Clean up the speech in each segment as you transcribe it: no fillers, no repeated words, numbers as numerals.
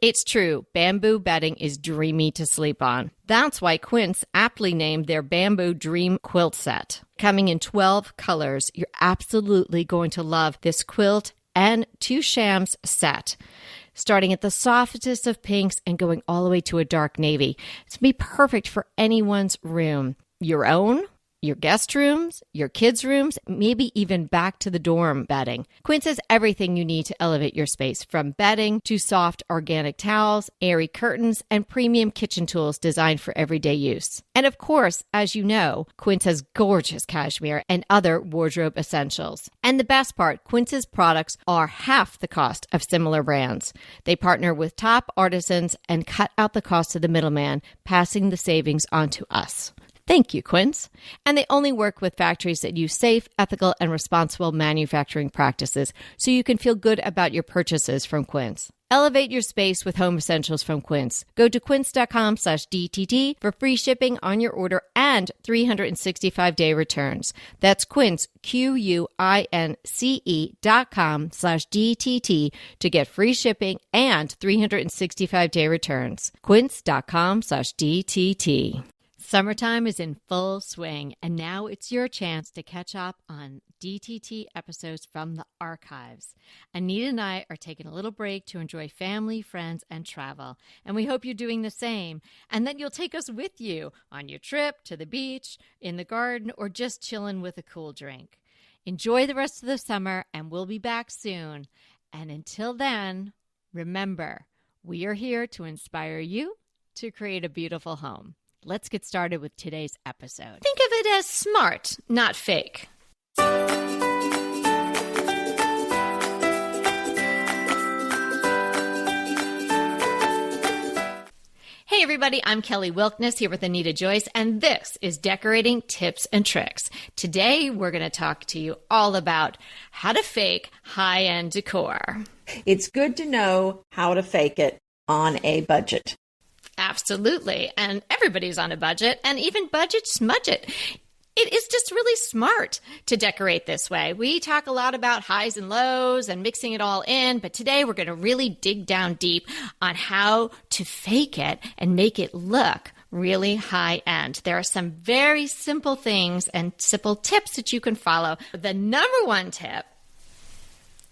It's true, bamboo bedding is dreamy to sleep on. That's why Quince aptly named their Bamboo Dream Quilt Set. Coming in 12 colors, you're absolutely going to love this quilt and 2 shams set. Starting at the softest of pinks and going all the way to a dark navy. It's going to be perfect for anyone's room. Your own, your guest rooms, your kids' rooms, maybe even back to the dorm bedding. Quince has everything you need to elevate your space, from bedding to soft organic towels, airy curtains, and premium kitchen tools designed for everyday use. And of course, as you know, Quince has gorgeous cashmere and other wardrobe essentials. And the best part, Quince's products are half the cost of similar brands. They partner with top artisans and cut out the cost of the middleman, passing the savings on to us. Thank you, Quince. And they only work with factories that use safe, ethical, and responsible manufacturing practices, so you can feel good about your purchases from Quince. Elevate your space with home essentials from Quince. Go to quince.com/DTT for free shipping on your order and 365-day returns. That's Quince, QUINCE.com/DTT to get free shipping and 365-day returns. Quince.com/DTT. Summertime is in full swing, and now it's your chance to catch up on DTT episodes from the archives. Anita and I are taking a little break to enjoy family, friends, and travel, and we hope you're doing the same, and that you'll take us with you on your trip to the beach, in the garden, or just chilling with a cool drink. Enjoy the rest of the summer, and we'll be back soon. And until then, remember, we are here to inspire you to create a beautiful home. Let's get started with today's episode. Think of it as smart, not fake. Hey everybody, I'm Kelly Wilkness here with Anita Joyce, and this is Decorating Tips and Tricks. Today we're going to talk to you all about how to fake high-end decor. It's good to know how to fake it on a budget. Absolutely. And everybody's on a budget, and even budget smudget. It is just really smart to decorate this way. We talk a lot about highs and lows and mixing it all in, but today we're going to really dig down deep on how to fake it and make it look really high end. There are some very simple things and simple tips that you can follow. The number one tip,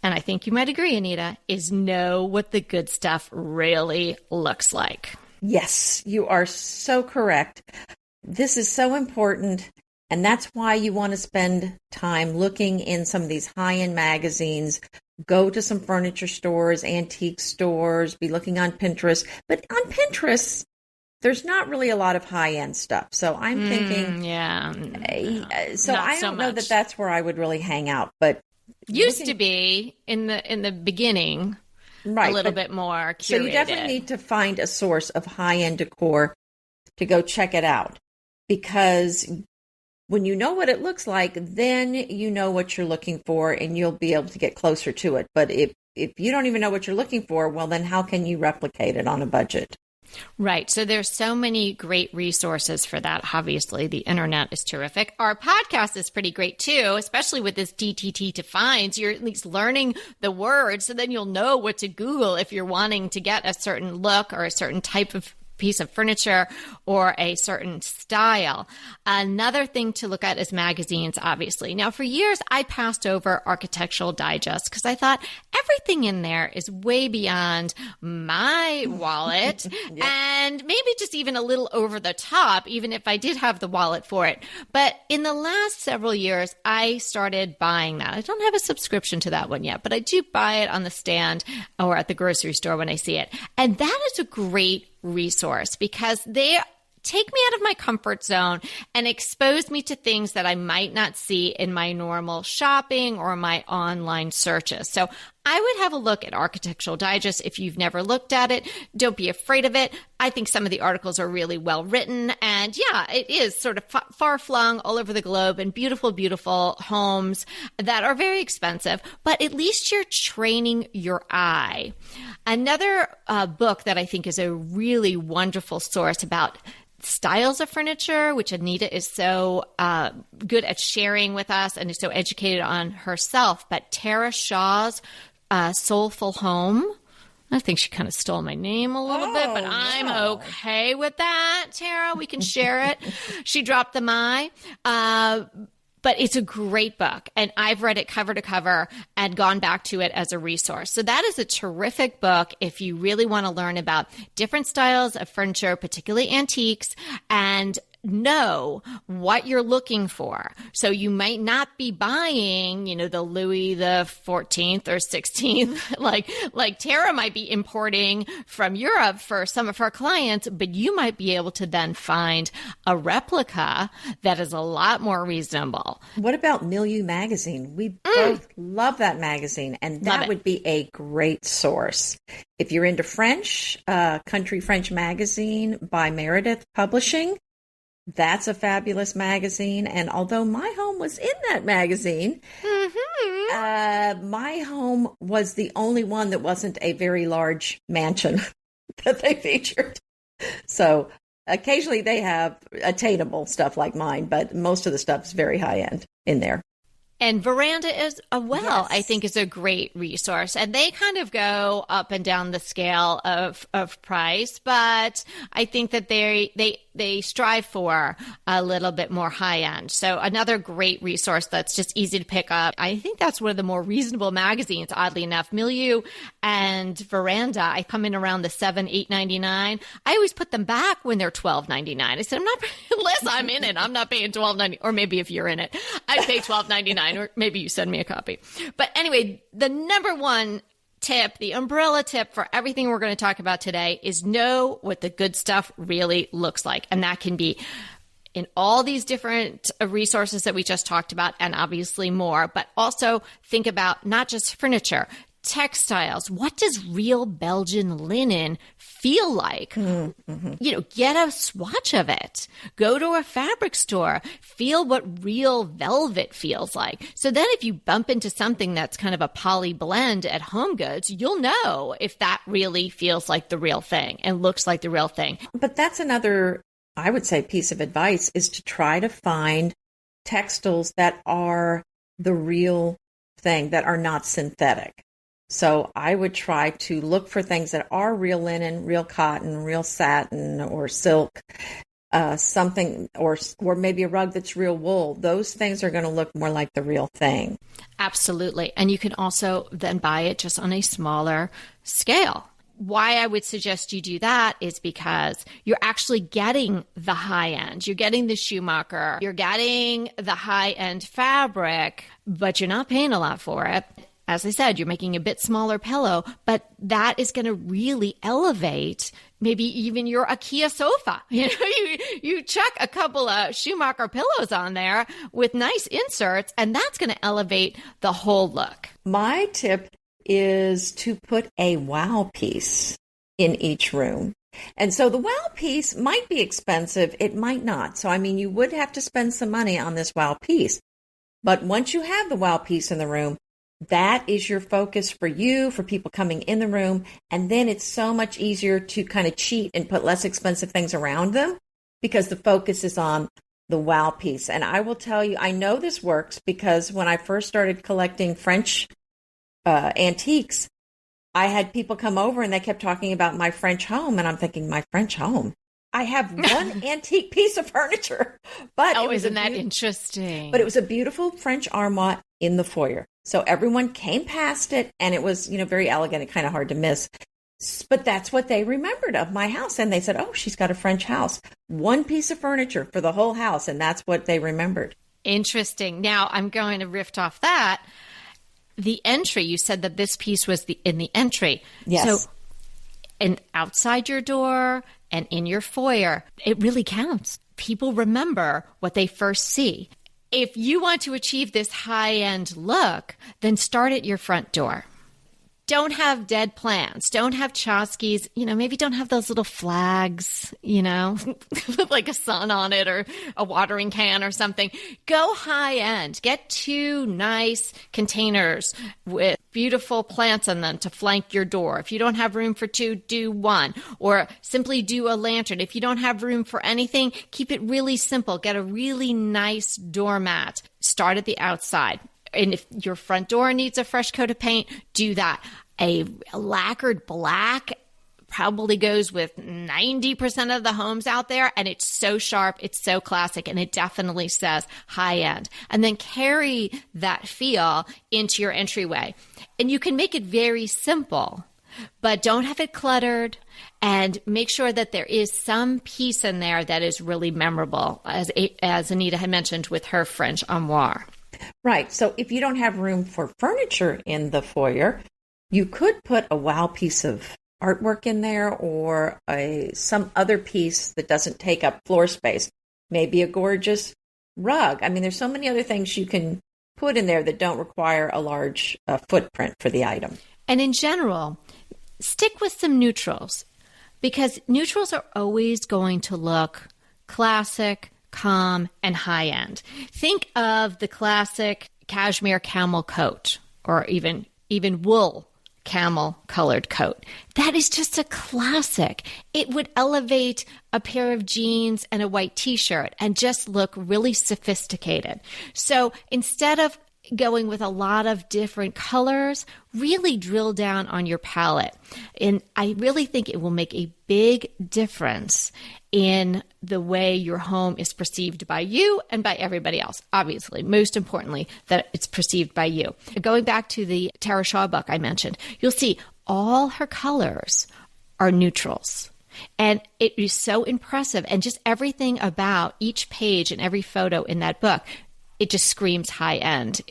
and I think you might agree, Anita, is know what the good stuff really looks like. Yes, you are so correct. This is so important, and that's why you want to spend time looking in some of these high-end magazines. Go to some furniture stores, antique stores, be looking on Pinterest. But on Pinterest, there's not really a lot of high-end stuff. So I'm thinking, so I don't know that that's where I would really hang out. But used to be in the beginning. Right, a little bit more curated. So you definitely need to find a source of high-end decor to go check it out. Because when you know what it looks like, then you know what you're looking for and you'll be able to get closer to it. But if you don't even know what you're looking for, well, then how can you replicate it on a budget? Right. So there's so many great resources for that. Obviously, the internet is terrific. Our podcast is pretty great too, especially with this DTT Defines. You're at least learning the words, so then you'll know what to Google if you're wanting to get a certain look or a certain type of piece of furniture or a certain style. Another thing to look at is magazines, obviously. Now, for years, I passed over Architectural Digest because I thought everything in there is way beyond my wallet Yep. and maybe just even a little over the top, even if I did have the wallet for it. But in the last several years, I started buying that. I don't have a subscription to that one yet, but I do buy it on the stand or at the grocery store when I see it. And that is a great resource because they take me out of my comfort zone and expose me to things that I might not see in my normal shopping or my online searches. So I would have a look at Architectural Digest. If you've never looked at it, don't be afraid of it. I think some of the articles are really well written. And yeah, it is sort of far flung all over the globe and beautiful, beautiful homes that are very expensive, but at least you're training your eye. Another book that I think is a really wonderful source about styles of furniture, which Anita is so good at sharing with us and is so educated on herself, but Tara Shaw's Soulful Home. I think she kind of stole my name a little bit, but I'm okay with that, Tara. We can share it. She dropped the my. But it's a great book, and I've read it cover to cover and gone back to it as a resource. So that is a terrific book if you really want to learn about different styles of furniture, particularly antiques, and know what you're looking for. So you might not be buying, the Louis the 14th or 16th, like Tara might be importing from Europe for some of her clients, but you might be able to then find a replica that is a lot more reasonable. What about Milieu magazine? We both love that magazine, and that would be a great source. If you're into French, Country French magazine by Meredith Publishing, that's a fabulous magazine. And although my home was in that magazine, my home was the only one that wasn't a very large mansion that they featured. So occasionally they have attainable stuff like mine, but most of the stuff is very high end in there. And Veranda is I think is a great resource. And they kind of go up and down the scale of price, but I think that they strive for a little bit more high end. So another great resource that's just easy to pick up. I think that's one of the more reasonable magazines, oddly enough. Milieu and Veranda, I come in around the $7-8.99. I always put them back when they're $12.99. I said, unless I'm in it, I'm not paying $12.99. Or maybe if you're in it, I pay $12.99. Or maybe you send me a copy. But anyway, the number one tip, the umbrella tip for everything we're going to talk about today is know what the good stuff really looks like. And that can be in all these different resources that we just talked about, and obviously more, but also think about not just furniture, textiles. What does real Belgian linen feel like? Get a swatch of it. Go to a fabric store. Feel what real velvet feels like. So then if you bump into something that's kind of a poly blend at Home Goods, you'll know if that really feels like the real thing and looks like the real thing. But that's another, I would say, piece of advice is to try to find textiles that are the real thing, that are not synthetic. So I would try to look for things that are real linen, real cotton, real satin or silk, something, or maybe a rug that's real wool. Those things are going to look more like the real thing. Absolutely. And you can also then buy it just on a smaller scale. Why I would suggest you do that is because you're actually getting the high end. You're getting the Schumacher. You're getting the high end fabric, but you're not paying a lot for it. As I said, you're making a bit smaller pillow, but that is going to really elevate maybe even your IKEA sofa. You chuck a couple of Schumacher pillows on there with nice inserts, and that's going to elevate the whole look. My tip is to put a wow piece in each room. And so the wow piece might be expensive. It might not. So, you would have to spend some money on this wow piece. But once you have the wow piece in the room, that is your focus for you, for people coming in the room. And then it's so much easier to kind of cheat and put less expensive things around them because the focus is on the wow piece. And I will tell you, I know this works because when I first started collecting French antiques, I had people come over and they kept talking about my French home. And I'm thinking, my French home? I have one antique piece of furniture. But isn't that interesting? But it was a beautiful French armoire in the foyer. So everyone came past it, and it was, very elegant and kind of hard to miss. But that's what they remembered of my house. And they said, oh, she's got a French house. One piece of furniture for the whole house. And that's what they remembered. Interesting. Now, I'm going to riff off that. The entry, you said that this piece was in the entry. Yes. So, and outside your door and in your foyer, it really counts. People remember what they first see. If you want to achieve this high-end look, then start at your front door. Don't have dead plants. Don't have tchotchkes. Maybe don't have those little flags, with like a sun on it or a watering can or something. Go high end. Get 2 nice containers with beautiful plants in them to flank your door. If you don't have room for 2, do 1. Or simply do a lantern. If you don't have room for anything, keep it really simple. Get a really nice doormat. Start at the outside. And if your front door needs a fresh coat of paint, do that. a lacquered black probably goes with 90% of the homes out there. And it's so sharp. It's so classic. And it definitely says high end. And then carry that feel into your entryway. And you can make it very simple, but don't have it cluttered, and make sure that there is some piece in there that is really memorable, as Anita had mentioned with her French armoire. Right. So if you don't have room for furniture in the foyer, you could put a wow piece of artwork in there, or some other piece that doesn't take up floor space. Maybe a gorgeous rug. I mean, there's so many other things you can put in there that don't require a large footprint for the item. And in general, stick with some neutrals, because neutrals are always going to look classic, calm, and high-end. Think of the classic cashmere camel coat, or even wool camel colored coat. That is just a classic. It would elevate a pair of jeans and a white t-shirt and just look really sophisticated. So instead of going with a lot of different colors, really drill down on your palette. And I really think it will make a big difference in the way your home is perceived by you and by everybody else. Obviously, most importantly, that it's perceived by you. Going back to the Tara Shaw book I mentioned, you'll see all her colors are neutrals. And it is so impressive. And just everything about each page and every photo in that book, it just screams high end.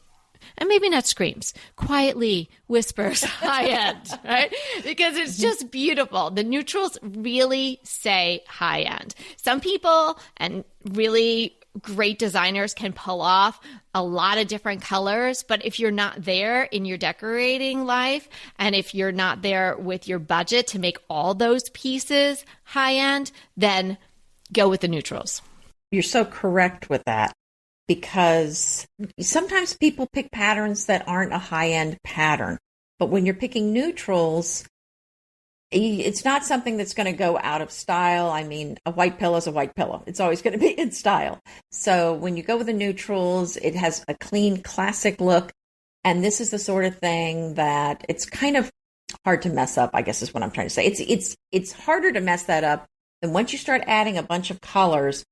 And maybe not screams, quietly whispers high end, right? Because it's just beautiful. The neutrals really say high end. Some people and really great designers can pull off a lot of different colors, but if you're not there in your decorating life, and if you're not there with your budget to make all those pieces high end, then go with the neutrals. You're so correct with that. Because sometimes people pick patterns that aren't a high-end pattern. But when you're picking neutrals, it's not something that's going to go out of style. I mean, a white pillow is a white pillow. It's always going to be in style. So when you go with the neutrals, it has a clean, classic look. And this is the sort of thing that it's kind of hard to mess up, I guess is what I'm trying to say. It's harder to mess that up. And once you start adding a bunch of colors,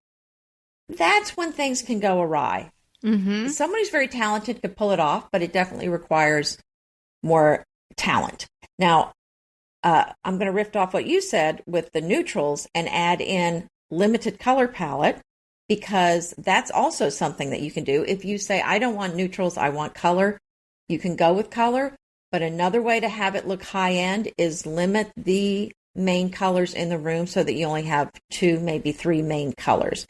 that's when things can go awry. Mm-hmm. Someone who's very talented could pull it off, but it definitely requires more talent. Now, I'm going to riff off what you said with the neutrals and add in limited color palette, because that's also something that you can do. If you say, I don't want neutrals, I want color, you can go with color. But another way to have it look high end is limit the main colors in the room so that you only have 2, maybe 3 main colors.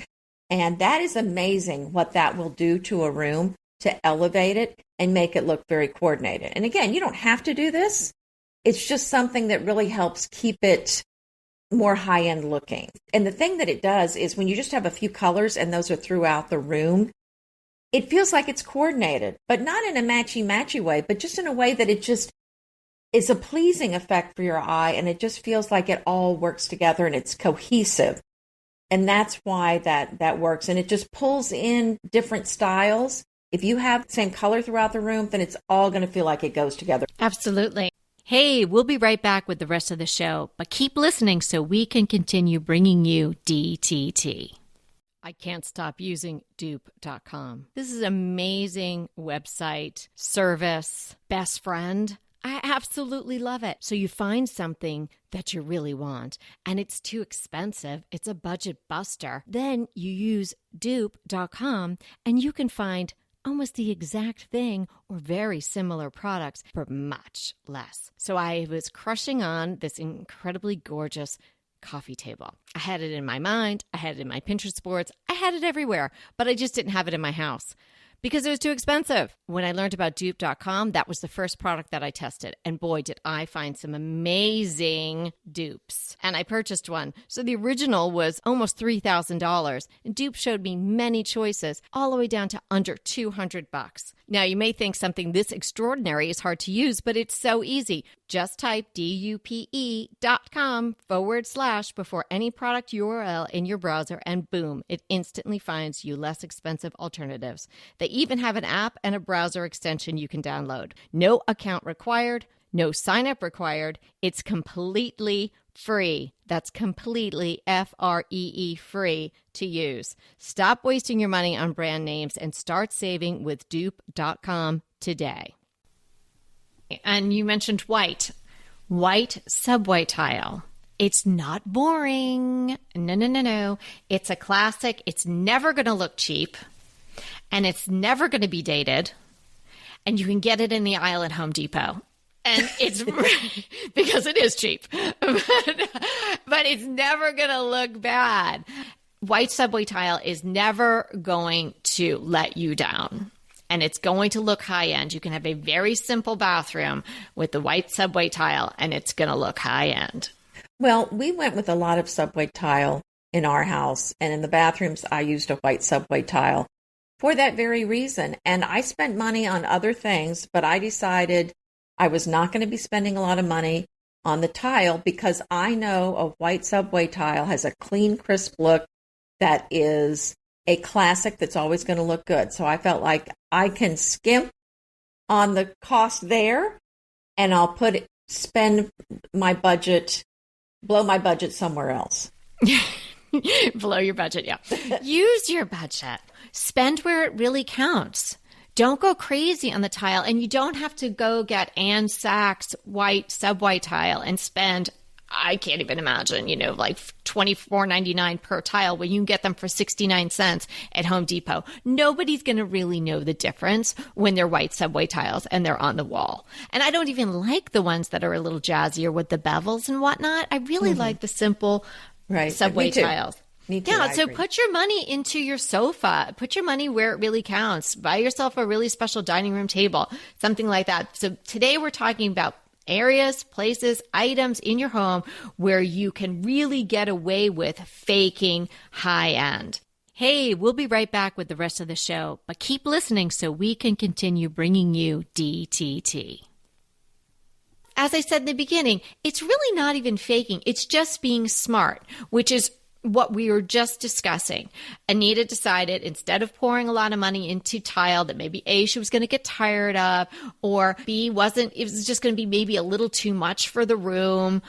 And that is amazing what that will do to a room to elevate it and make it look very coordinated. And again, you don't have to do this. It's just something that really helps keep it more high-end looking. And the thing that it does is when you just have a few colors and those are throughout the room, it feels like it's coordinated, but not in a matchy-matchy way, but just in a way that it just is a pleasing effect for your eye. And it just feels like it all works together and it's cohesive. And that's why that works. And it just pulls in different styles. If you have the same color throughout the room, then it's all going to feel like it goes together. Absolutely. Hey, we'll be right back with the rest of the show, but keep listening so we can continue bringing you DTT. I can't stop using dupe.com. This is an amazing website, service, best friend. I absolutely love it. So you find something that you really want and it's too expensive, it's a budget buster. Then you use dupe.com and you can find almost the exact thing or very similar products for much less. So I was crushing on this incredibly gorgeous coffee table. I had it in my mind, I had it in my Pinterest boards, I had it everywhere, but I just didn't have it in my house because it was too expensive. When I learned about dupe.com, that was the first product that I tested. And boy, did I find some amazing dupes. And I purchased one. So the original was almost $3,000. And Dupe showed me many choices, all the way down to under $200. Now, you may think something this extraordinary is hard to use, but it's so easy. Just type dupe.com/ before any product URL in your browser, and boom, it instantly finds you less expensive alternatives. They even have an app and a browser extension you can download. No account required. No sign-up required. It's completely free. That's completely free free to use. Stop wasting your money on brand names and start saving with dupe.com today. And you mentioned white subway tile. It's not boring. No. It's a classic. It's never going to look cheap, and it's never going to be dated. And you can get it in the aisle at Home Depot. And it's because it is cheap, but it's never going to look bad. White subway tile is never going to let you down, and it's going to look high end. You can have a very simple bathroom with the white subway tile, and it's going to look high end. Well, we went with a lot of subway tile in our house, and in the bathrooms, I used a white subway tile for that very reason. And I spent money on other things, but I decided I was not going to be spending a lot of money on the tile because I know a white subway tile has a clean, crisp look that is a classic that's always going to look good. So I felt like I can skimp on the cost there, and I'll spend my budget, blow my budget somewhere else. Blow your budget, yeah. Use your budget. Spend where it really counts. Don't go crazy on the tile, and you don't have to go get Ann Sachs white subway tile and spend, I can't even imagine, like $24.99 per tile when you can get them for 69 cents at Home Depot. Nobody's going to really know the difference when they're white subway tiles and they're on the wall. And I don't even like the ones that are a little jazzier with the bevels and whatnot. I really like the simple subway tiles. Yeah, so put your money into your sofa. Put your money where it really counts. Buy yourself a really special dining room table, something like that. So today we're talking about areas, places, items in your home where you can really get away with faking high end. Hey, we'll be right back with the rest of the show, but keep listening so we can continue bringing you DTT. As I said in the beginning, it's really not even faking. It's just being smart, which is what we were just discussing. Anita decided instead of pouring a lot of money into tile that maybe A, she was going to get tired of, or B, it was just going to be maybe a little too much for the room.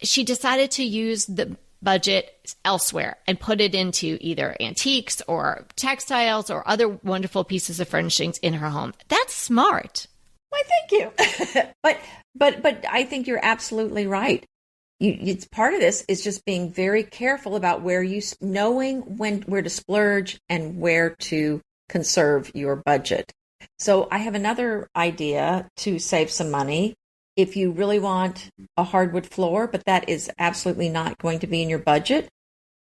She decided to use the budget elsewhere and put it into either antiques or textiles or other wonderful pieces of furnishings in her home. That's smart. Why, thank you. But I think you're absolutely right. It's part of this is just being very careful about knowing where to splurge and where to conserve your budget. So I have another idea to save some money. If you really want a hardwood floor, but that is absolutely not going to be in your budget,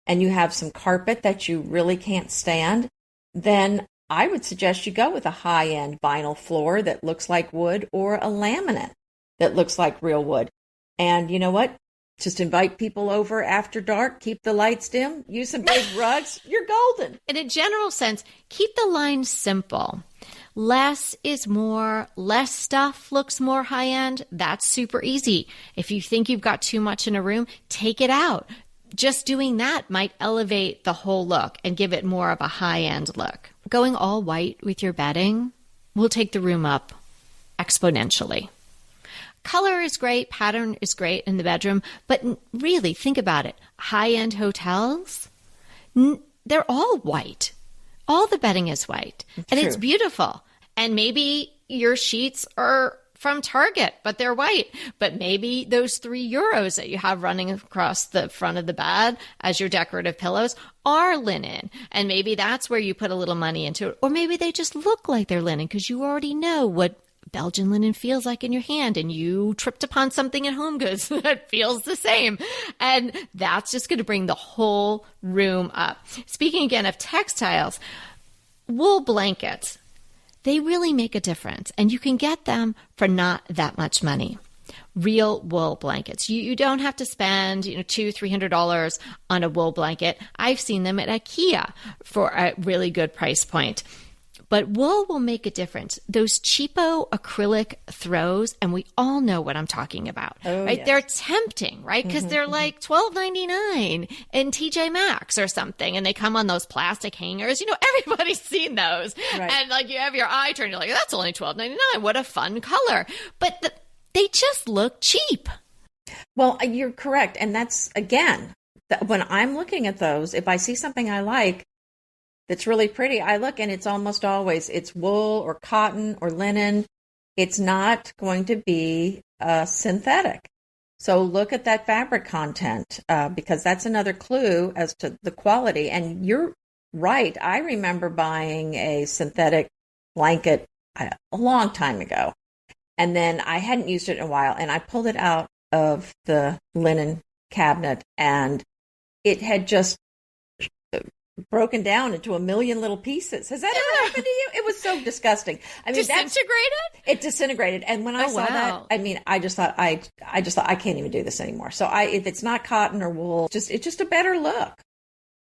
and you have some carpet that you really can't stand, then I would suggest you go with a high-end vinyl floor that looks like wood or a laminate that looks like real wood. And you know what? Just invite people over after dark, keep the lights dim, use some big rugs, you're golden. In a general sense, keep the line simple. Less is more, less stuff looks more high end. That's super easy. If you think you've got too much in a room, take it out. Just doing that might elevate the whole look and give it more of a high end look. Going all white with your bedding will take the room up exponentially. Color is great, pattern is great in the bedroom, but really think about it. High-end hotels, they're all white. All the bedding is white, and it's beautiful. And maybe your sheets are from Target, but they're white. But maybe those €3 that you have running across the front of the bed as your decorative pillows are linen. And maybe that's where you put a little money into it. Or maybe they just look like they're linen because you already know what Belgian linen feels like in your hand, and you tripped upon something at Home Goods that feels the same. And that's just going to bring the whole room up. Speaking again of textiles, wool blankets, they really make a difference, and you can get them for not that much money. Real wool blankets. You don't have to spend $200-$300 on a wool blanket. I've seen them at IKEA for a really good price point. But wool will make a difference. Those cheapo acrylic throws, and we all know what I'm talking about, right? Yes. They're tempting, right? Because they're like $12.99 in TJ Maxx or something, and they come on those plastic hangers. Everybody's seen those. Right. And like you have your eye turned, you're like, that's only $12.99. What a fun color. But they just look cheap. Well, you're correct. And that's, again, when I'm looking at those, if I see something I like that's really pretty, I look, and it's almost always, it's wool or cotton or linen. It's not going to be synthetic. So look at that fabric content, because that's another clue as to the quality. And you're right. I remember buying a synthetic blanket a long time ago, and then I hadn't used it in a while, and I pulled it out of the linen cabinet, and it had just broken down into a million little pieces. Has that ever happened to you? It was so disgusting. I mean, Disintegrated? It disintegrated. And when I saw that, I mean, I just thought I can't even do this anymore. So if it's not cotton or wool, it's just a better look.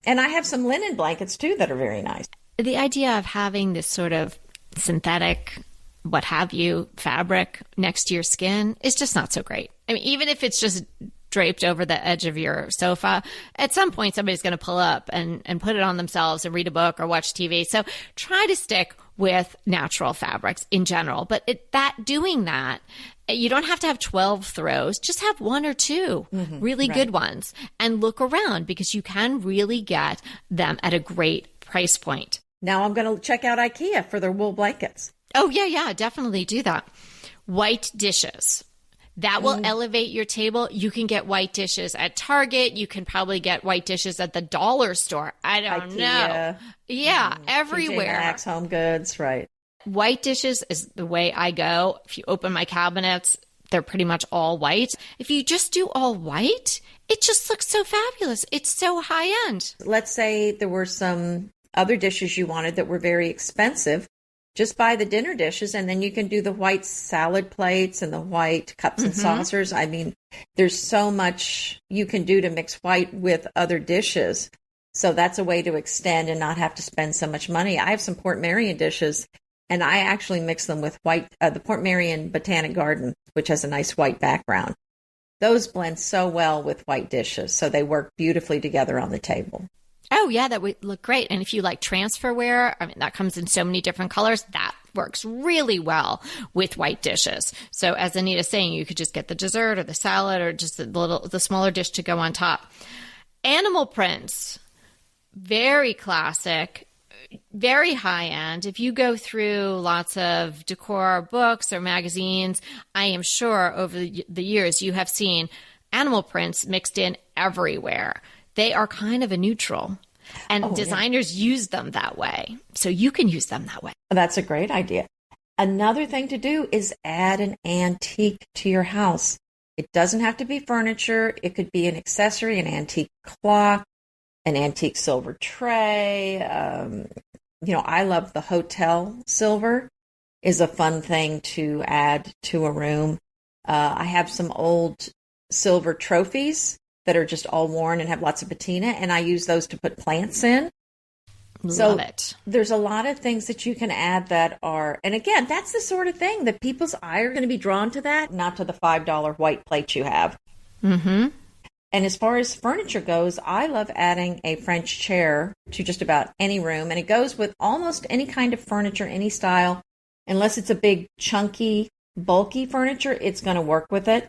And I have some linen blankets too that are very nice. The idea of having this sort of synthetic, what have you, fabric next to your skin is just not so great. I mean, even if it's just draped over the edge of your sofa, at some point somebody's going to pull up and put it on themselves and read a book or watch TV. So try to stick with natural fabrics in general. But doing that, you don't have to have 12 throws. Just have one or two really good ones and look around, because you can really get them at a great price point. Now I'm going to check out IKEA for their wool blankets. Oh, yeah, definitely do that. White dishes. That will elevate your table. You can get white dishes at Target. You can probably get white dishes at the dollar store. I don't know. Yeah, everywhere. TJ Maxx, Home Goods, right. White dishes is the way I go. If you open my cabinets, they're pretty much all white. If you just do all white, it just looks so fabulous. It's so high end. Let's say there were some other dishes you wanted that were very expensive. Just buy the dinner dishes, and then you can do the white salad plates and the white cups and saucers. I mean, there's so much you can do to mix white with other dishes. So that's a way to extend and not have to spend so much money. I have some Port Marion dishes, and I actually mix them with white, the Port Marion Botanic Garden, which has a nice white background. Those blend so well with white dishes, so they work beautifully together on the table. Oh, yeah, that would look great. And if you like transferware, I mean, that comes in so many different colors. That works really well with white dishes. So as Anita's saying, you could just get the dessert or the salad or just the smaller dish to go on top. Animal prints, very classic, very high end. If you go through lots of decor books or magazines, I am sure over the years you have seen animal prints mixed in everywhere. They are kind of a neutral, and designers use them that way. So you can use them that way. That's a great idea. Another thing to do is add an antique to your house. It doesn't have to be furniture. It could be an accessory, an antique clock, an antique silver tray. I love the hotel silver is a fun thing to add to a room. I have some old silver trophies that are just all worn and have lots of patina, and I use those to put plants in. Love it. There's a lot of things that you can add that are, and again, that's the sort of thing that people's eye are going to be drawn to, that, not to the $5 white plate you have. Mm-hmm. And as far as furniture goes, I love adding a French chair to just about any room, and it goes with almost any kind of furniture, any style. Unless it's a big, chunky, bulky furniture, it's going to work with it.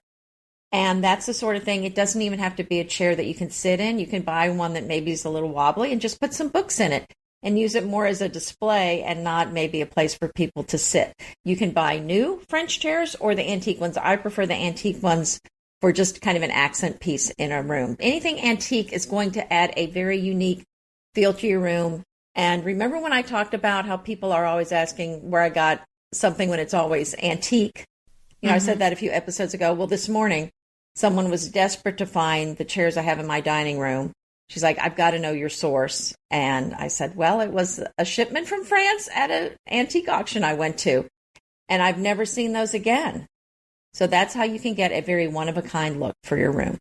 And that's the sort of thing, it doesn't even have to be a chair that you can sit in. You can buy one that maybe is a little wobbly and just put some books in it and use it more as a display and not maybe a place for people to sit. You can buy new French chairs or the antique ones. I prefer the antique ones for just kind of an accent piece in a room. Anything antique is going to add a very unique feel to your room. And remember when I talked about how people are always asking where I got something when it's always antique? I said that a few episodes ago. Well, this morning, someone was desperate to find the chairs I have in my dining room. She's like, I've got to know your source. And I said, well, it was a shipment from France at an antique auction I went to. And I've never seen those again. So that's how you can get a very one-of-a-kind look for your room.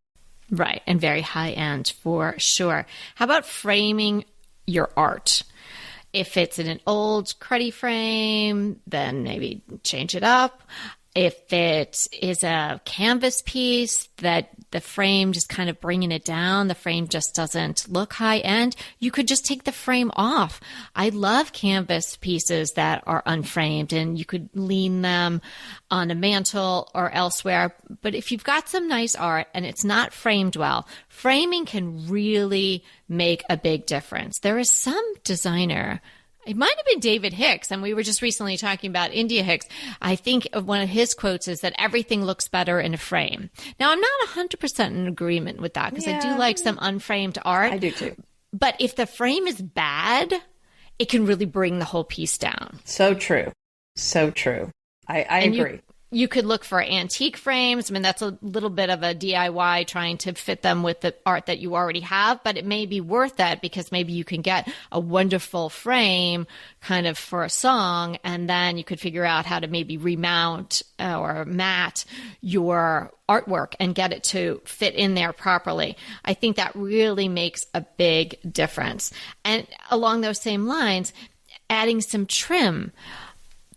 Right. And very high end for sure. How about framing your art? If it's in an old cruddy frame, then maybe change it up. If it is a canvas piece that the frame just kind of bringing it down, the frame just doesn't look high end, you could just take the frame off. I love canvas pieces that are unframed, and you could lean them on a mantle or elsewhere. But if you've got some nice art and it's not framed well, framing can really make a big difference. There is some designer, it might have been David Hicks, and we were just recently talking about India Hicks. I think one of his quotes is that everything looks better in a frame. Now, I'm not 100% in agreement with that, because I do like some unframed art. I do too. But if the frame is bad, it can really bring the whole piece down. So true. So true. I agree. You could look for antique frames. I mean, that's a little bit of a DIY trying to fit them with the art that you already have, but it may be worth that, because maybe you can get a wonderful frame kind of for a song, and then you could figure out how to maybe remount or mat your artwork and get it to fit in there properly. I think that really makes a big difference. And along those same lines, adding some trim.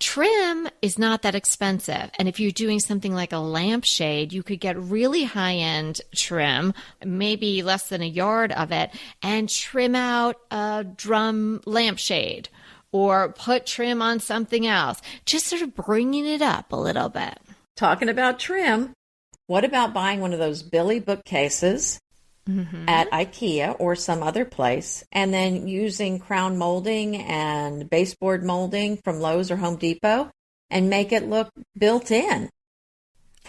Trim is not that expensive. And if you're doing something like a lampshade, you could get really high-end trim, maybe less than a yard of it, and trim out a drum lampshade or put trim on something else, just sort of bringing it up a little bit. Talking about trim, what about buying one of those Billy bookcases at IKEA or some other place, and then using crown molding and baseboard molding from Lowe's or Home Depot and make it look built in?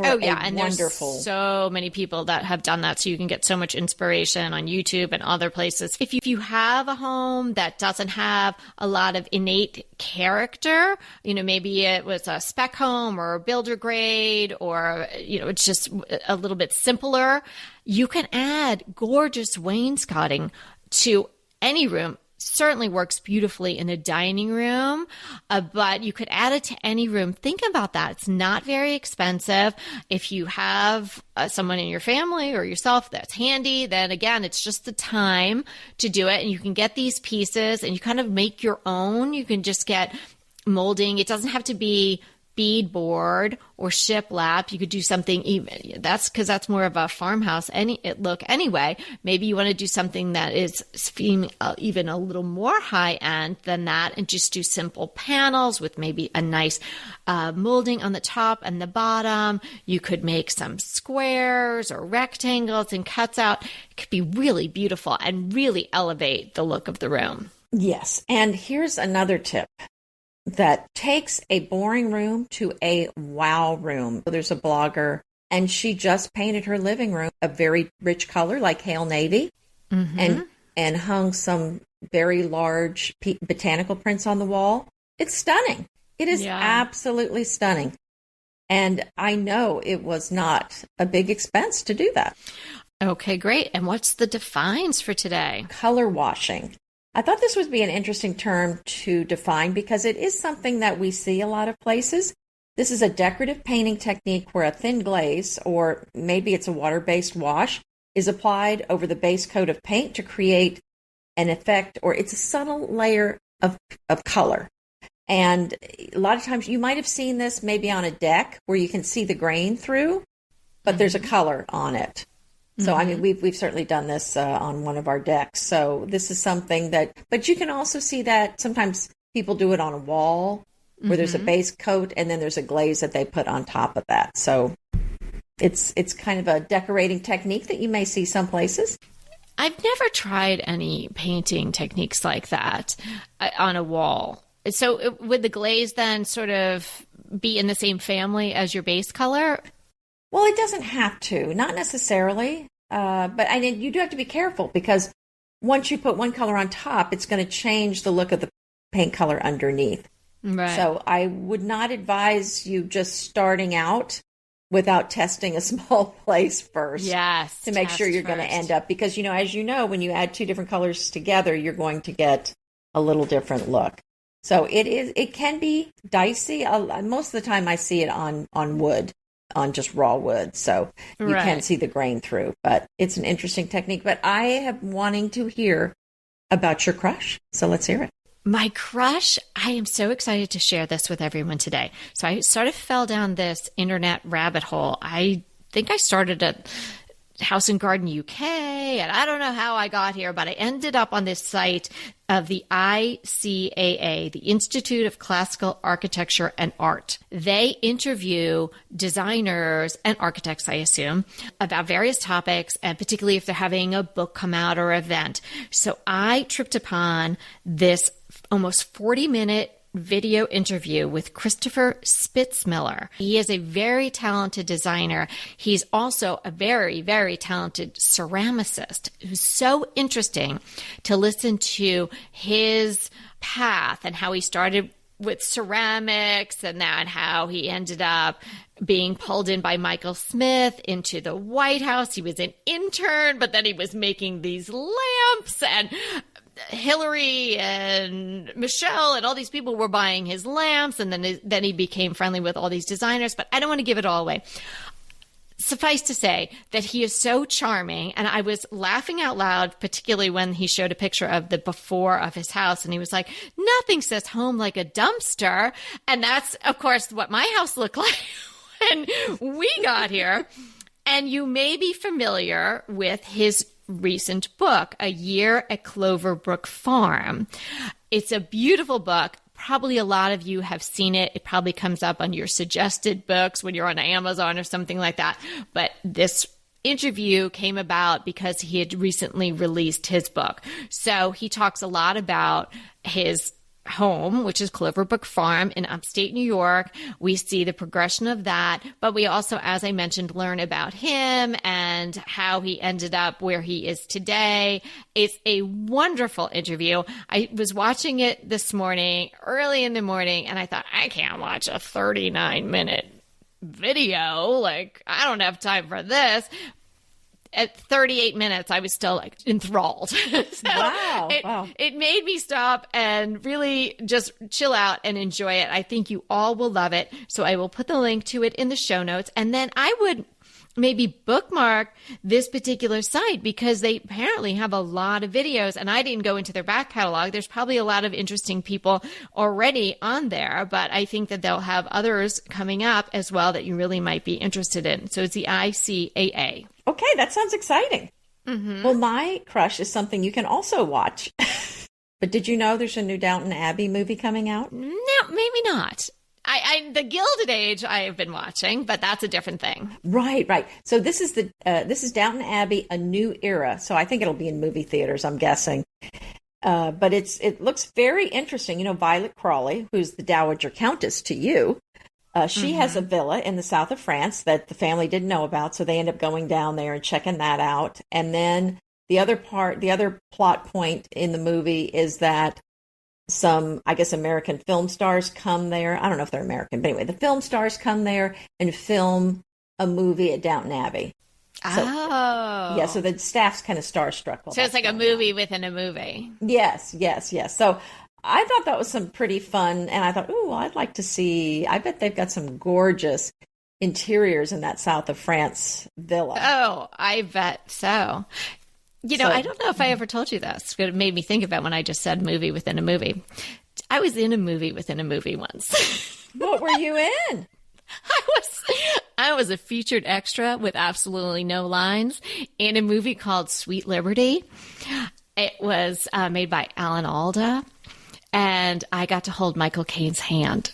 And wonderful. There's so many people that have done that, so you can get so much inspiration on YouTube and other places. If you have a home that doesn't have a lot of innate character, maybe it was a spec home or a builder grade, or it's just a little bit simpler, you can add gorgeous wainscoting to any room. Certainly works beautifully in a dining room, but you could add it to any room. Think about that. It's not very expensive. If you have someone in your family or yourself that's handy, then again, it's just the time to do it. And you can get these pieces and you kind of make your own. You can just get molding. It doesn't have to be beadboard or shiplap. You could do something even, that's because that's more of a farmhouse look anyway. Maybe you want to do something that is even a little more high end than that, and just do simple panels with maybe a nice molding on the top and the bottom. You could make some squares or rectangles and cuts out. It could be really beautiful and really elevate the look of the room. Yes. And here's another tip that takes a boring room to a wow room. There's a blogger, and she just painted her living room a very rich color, like Hail Navy, and hung some very large botanical prints on the wall. It's stunning. It is absolutely stunning. And I know it was not a big expense to do that. Okay, great. And what's the defines for today? Color washing. I thought this would be an interesting term to define, because it is something that we see a lot of places. This is a decorative painting technique where a thin glaze, or maybe it's a water-based wash, is applied over the base coat of paint to create an effect, or it's a subtle layer of color. And a lot of times you might have seen this maybe on a deck where you can see the grain through, but there's a color on it. So, I mean, we've certainly done this on one of our decks. So this is something but you can also see that sometimes people do it on a wall where there's a base coat and then there's a glaze that they put on top of that. So it's kind of a decorating technique that you may see some places. I've never tried any painting techniques like that on a wall. So would the glaze then sort of be in the same family as your base color? Well, it doesn't have to, not necessarily, but you do have to be careful, because once you put one color on top, it's going to change the look of the paint color underneath. Right. So I would not advise you just starting out without testing a small place first. Yes. To make sure you're going to end up, because, as you know, when you add two different colors together, you're going to get a little different look. So it can be dicey. Most of the time I see it on wood. On just raw wood, so you can see the grain through, but it's an interesting technique. But I am wanting to hear about your crush, so let's hear it. My crush, I am so excited to share this with everyone today. So I sort of fell down this internet rabbit hole. I think I started at House and Garden UK, and I don't know how I got here, but I ended up on this site of the ICAA, the Institute of Classical Architecture and Art. They interview designers and architects, I assume, about various topics, and particularly if they're having a book come out or event. So I tripped upon this almost 40-minute video interview with Christopher Spitzmiller. He is a very talented designer. He's also a very, very talented ceramicist who's so interesting to listen to his path and how he started with ceramics and then how he ended up being pulled in by Michael Smith into the White House. He was an intern, but then he was making these lamps, and Hillary and Michelle and all these people were buying his lamps, and then he became friendly with all these designers, but I don't want to give it all away. Suffice to say that he is so charming, and I was laughing out loud, particularly when he showed a picture of the before of his house, and he was like, nothing says home like a dumpster, and that's, of course, what my house looked like when we got here. And you may be familiar with his recent book, A Year at Cloverbrook Farm. It's a beautiful book. Probably a lot of you have seen it. It probably comes up on your suggested books when you're on Amazon or something like that. But this interview came about because he had recently released his book. So he talks a lot about his home, which is Cloverbrook Farm in upstate New York. We see the progression of that, but we also, as I mentioned, learn about him and how he ended up where he is today. It's a wonderful interview. I was watching it this morning, early in the morning, and I thought, I can't watch a 39-minute video. Like, I don't have time for this. At 38 minutes, I was still like enthralled. Wow. It made me stop and really just chill out and enjoy it. I think you all will love it. So I will put the link to it in the show notes. And then I would maybe bookmark this particular site because they apparently have a lot of videos, and I didn't go into their back catalog. There's probably a lot of interesting people already on there, but I think that they'll have others coming up as well that you really might be interested in. So it's the ICAA. Okay, that sounds exciting. Mm-hmm. Well, my crush is something you can also watch. But did you know there's a new Downton Abbey movie coming out? No, maybe not. The Gilded Age I have been watching, but that's a different thing. Right. So this is Downton Abbey, A New Era. So I think it'll be in movie theaters, I'm guessing. But it looks very interesting. You know, Violet Crawley, who's the Dowager Countess to you, she has a villa in the south of France that the family didn't know about, so they end up going down there and checking that out. And then the other plot point in the movie is that some, I guess, American film stars come there. I don't know if they're American, but anyway, the film stars come there and film a movie at Downton Abbey. So, yeah, so the staff's kind of starstruck. So it's like a movie within a movie. Yes. So I thought that was some pretty fun, and I thought, ooh, I'd like to see, I bet they've got some gorgeous interiors in that south of France villa. Oh, I bet so. You know, I don't know if I ever told you this, but it made me think about when I just said movie within a movie. I was in a movie within a movie once. What were you in? I was a featured extra with absolutely no lines in a movie called Sweet Liberty. It was made by Alan Alda, and I got to hold Michael Caine's hand.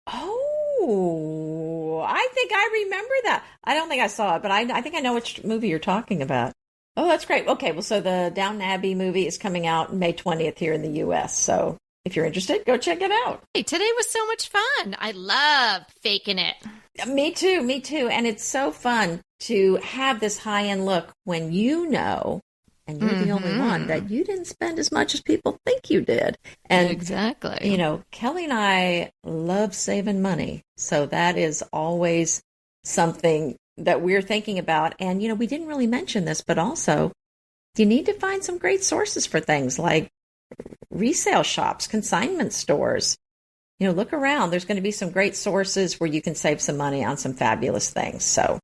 Oh, I think I remember that. I don't think I saw it, but I think I know which movie you're talking about. Oh, that's great. Okay, well, so the Downton Abbey movie is coming out May 20th here in the U.S., so if you're interested, go check it out. Hey, today was so much fun. I love faking it. Me too. And it's so fun to have this high-end look when you know, and you're the only one, that you didn't spend as much as people think you did. And exactly. You know, Kelly and I love saving money, so that is always something that we're thinking about. And, you know, we didn't really mention this, but also you need to find some great sources for things like resale shops, consignment stores. You know, look around. There's going to be some great sources where you can save some money on some fabulous things. So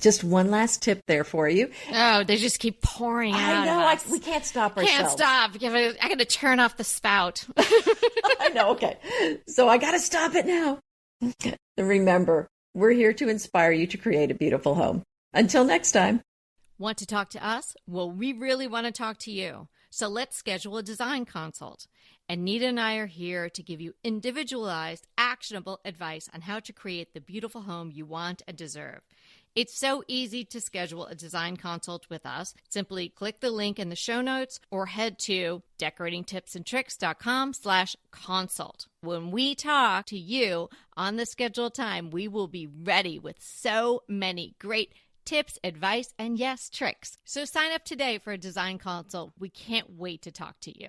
Just one last tip there for you. Oh, they just keep pouring out. I know. of us. We can't stop ourselves. Can't stop. I got to turn off the spout. I know. Okay. So I got to stop it now. Remember, we're here to inspire you to create a beautiful home. Until next time. Want to talk to us? Well, we really want to talk to you. So let's schedule a design consult. Anita and I are here to give you individualized, actionable advice on how to create the beautiful home you want and deserve. It's so easy to schedule a design consult with us. Simply click the link in the show notes or head to decoratingtipsandtricks.com/consult. When we talk to you on the scheduled time, we will be ready with so many great tips, advice, and yes, tricks. So sign up today for a design consult. We can't wait to talk to you.